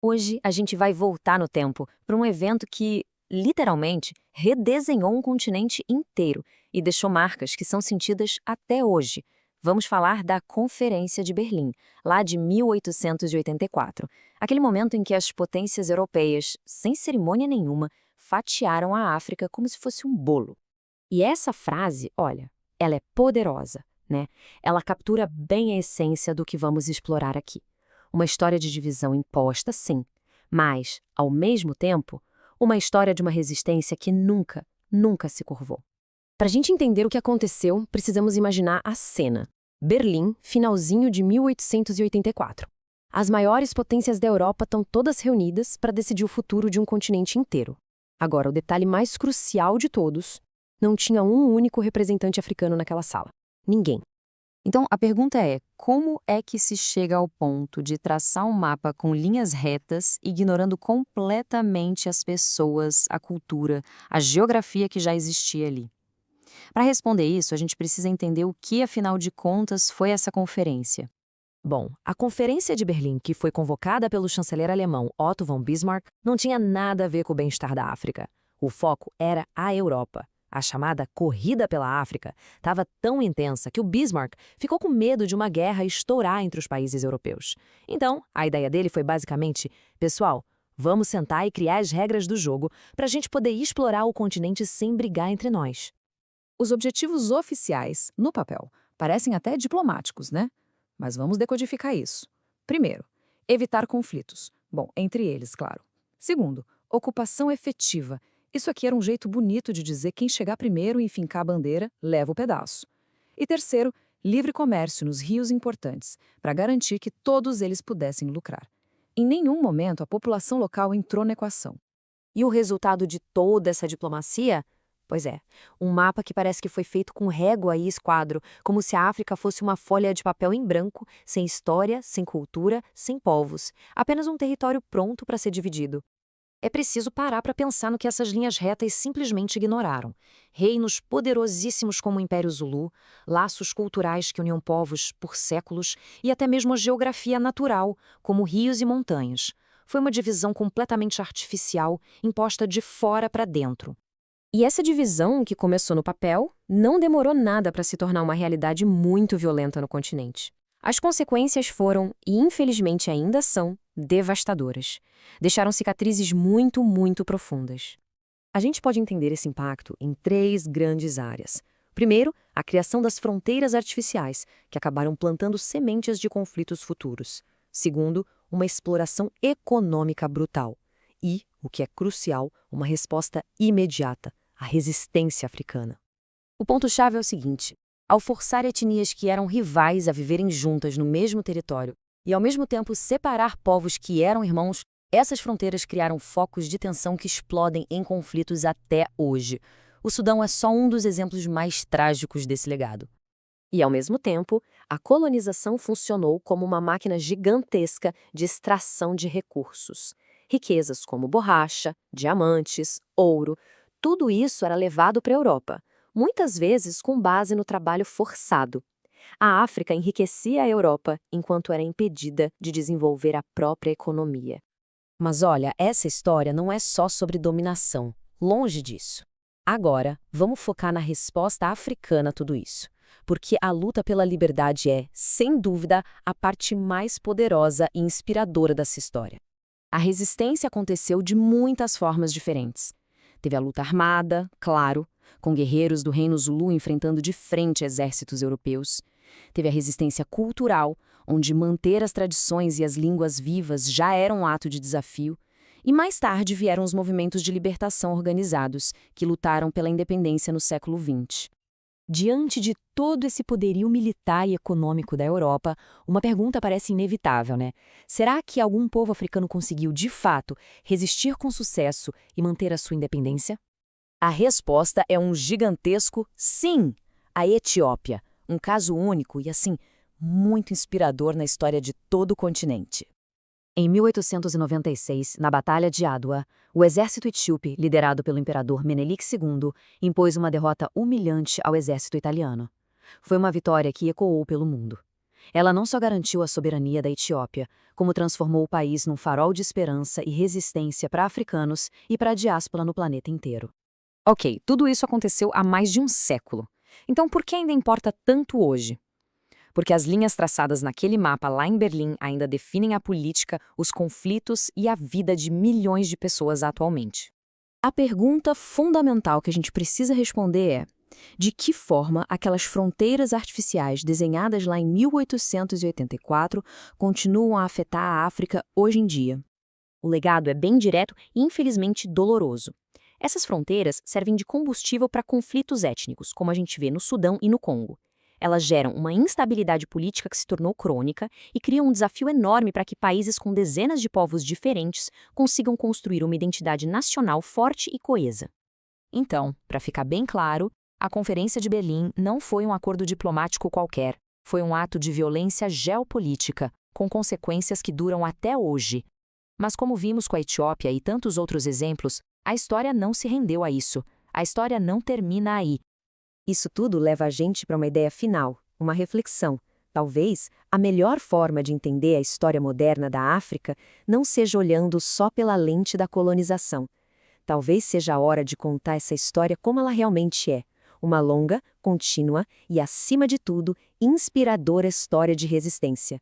Hoje a gente vai voltar no tempo para um evento que, literalmente, redesenhou um continente inteiro e deixou marcas que são sentidas até hoje. Vamos falar da Conferência de Berlim, lá de 1884, aquele momento em que as potências europeias, sem cerimônia nenhuma, fatiaram a África como se fosse um bolo. E essa frase, olha, ela é poderosa, né? Ela captura bem a essência do que vamos explorar aqui. Uma história de divisão imposta, sim, mas, ao mesmo tempo, uma história de uma resistência que nunca, nunca se curvou. Para a gente entender o que aconteceu, precisamos imaginar a cena. Berlim, finalzinho de 1884. As maiores potências da Europa estão todas reunidas para decidir o futuro de um continente inteiro. Agora, o detalhe mais crucial de todos: não tinha um único representante africano naquela sala. Ninguém. Então, a pergunta é: como é que se chega ao ponto de traçar um mapa com linhas retas, ignorando completamente as pessoas, a cultura, a geografia que já existia ali? Para responder isso, a gente precisa entender o que, afinal de contas, foi essa conferência. Bom, a Conferência de Berlim, que foi convocada pelo chanceler alemão Otto von Bismarck, não tinha nada a ver com o bem-estar da África. O foco era a Europa. A chamada Corrida pela África estava tão intensa que o Bismarck ficou com medo de uma guerra estourar entre os países europeus. Então, a ideia dele foi basicamente: pessoal, vamos sentar e criar as regras do jogo para a gente poder explorar o continente sem brigar entre nós. Os objetivos oficiais, no papel, parecem até diplomáticos, né? Mas vamos decodificar isso. Primeiro, evitar conflitos. Bom, entre eles, claro. Segundo, ocupação efetiva. Isso aqui era um jeito bonito de dizer quem chegar primeiro e fincar a bandeira leva o pedaço. E terceiro, livre comércio nos rios importantes, para garantir que todos eles pudessem lucrar. Em nenhum momento a população local entrou na equação. E o resultado de toda essa diplomacia? Pois é, um mapa que parece que foi feito com régua e esquadro, como se a África fosse uma folha de papel em branco, sem história, sem cultura, sem povos, apenas um território pronto para ser dividido. É preciso parar para pensar no que essas linhas retas simplesmente ignoraram. Reinos poderosíssimos como o Império Zulu, laços culturais que uniam povos por séculos e até mesmo a geografia natural, como rios e montanhas. Foi uma divisão completamente artificial, imposta de fora para dentro. E essa divisão, que começou no papel, não demorou nada para se tornar uma realidade muito violenta no continente. As consequências foram, e infelizmente ainda são, devastadoras. Deixaram cicatrizes muito, muito profundas. A gente pode entender esse impacto em três grandes áreas. Primeiro, a criação das fronteiras artificiais, que acabaram plantando sementes de conflitos futuros. Segundo, uma exploração econômica brutal. E, o que é crucial, uma resposta imediata: a resistência africana. O ponto-chave é o seguinte: ao forçar etnias que eram rivais a viverem juntas no mesmo território e, ao mesmo tempo, separar povos que eram irmãos, essas fronteiras criaram focos de tensão que explodem em conflitos até hoje. O Sudão é só um dos exemplos mais trágicos desse legado. E, ao mesmo tempo, a colonização funcionou como uma máquina gigantesca de extração de recursos. Riquezas como borracha, diamantes, ouro, tudo isso era levado para a Europa, muitas vezes com base no trabalho forçado. A África enriquecia a Europa enquanto era impedida de desenvolver a própria economia. Mas olha, essa história não é só sobre dominação, longe disso. Agora, vamos focar na resposta africana a tudo isso, porque a luta pela liberdade é, sem dúvida, a parte mais poderosa e inspiradora dessa história. A resistência aconteceu de muitas formas diferentes. Teve a luta armada, claro, com guerreiros do Reino Zulu enfrentando de frente exércitos europeus. Teve a resistência cultural, onde manter as tradições e as línguas vivas já era um ato de desafio. E mais tarde vieram os movimentos de libertação organizados, que lutaram pela independência no século XX. Diante de todo esse poderio militar e econômico da Europa, uma pergunta parece inevitável, né? Será que algum povo africano conseguiu, de fato, resistir com sucesso e manter a sua independência? A resposta é um gigantesco sim! A Etiópia, um caso único e, assim, muito inspirador na história de todo o continente. Em 1896, na Batalha de Adwa, o exército etíope, liderado pelo imperador Menelik II, impôs uma derrota humilhante ao exército italiano. Foi uma vitória que ecoou pelo mundo. Ela não só garantiu a soberania da Etiópia, como transformou o país num farol de esperança e resistência para africanos e para a diáspora no planeta inteiro. Ok, tudo isso aconteceu há mais de um século. Então por que ainda importa tanto hoje? Porque as linhas traçadas naquele mapa lá em Berlim ainda definem a política, os conflitos e a vida de milhões de pessoas atualmente. A pergunta fundamental que a gente precisa responder é: de que forma aquelas fronteiras artificiais desenhadas lá em 1884 continuam a afetar a África hoje em dia? O legado é bem direto e infelizmente doloroso. Essas fronteiras servem de combustível para conflitos étnicos, como a gente vê no Sudão e no Congo. Elas geram uma instabilidade política que se tornou crônica e criam um desafio enorme para que países com dezenas de povos diferentes consigam construir uma identidade nacional forte e coesa. Então, para ficar bem claro, a Conferência de Berlim não foi um acordo diplomático qualquer, foi um ato de violência geopolítica, com consequências que duram até hoje. Mas como vimos com a Etiópia e tantos outros exemplos, a história não se rendeu a isso. A história não termina aí. Isso tudo leva a gente para uma ideia final, uma reflexão. Talvez a melhor forma de entender a história moderna da África não seja olhando só pela lente da colonização. Talvez seja a hora de contar essa história como ela realmente é. Uma longa, contínua e, acima de tudo, inspiradora história de resistência.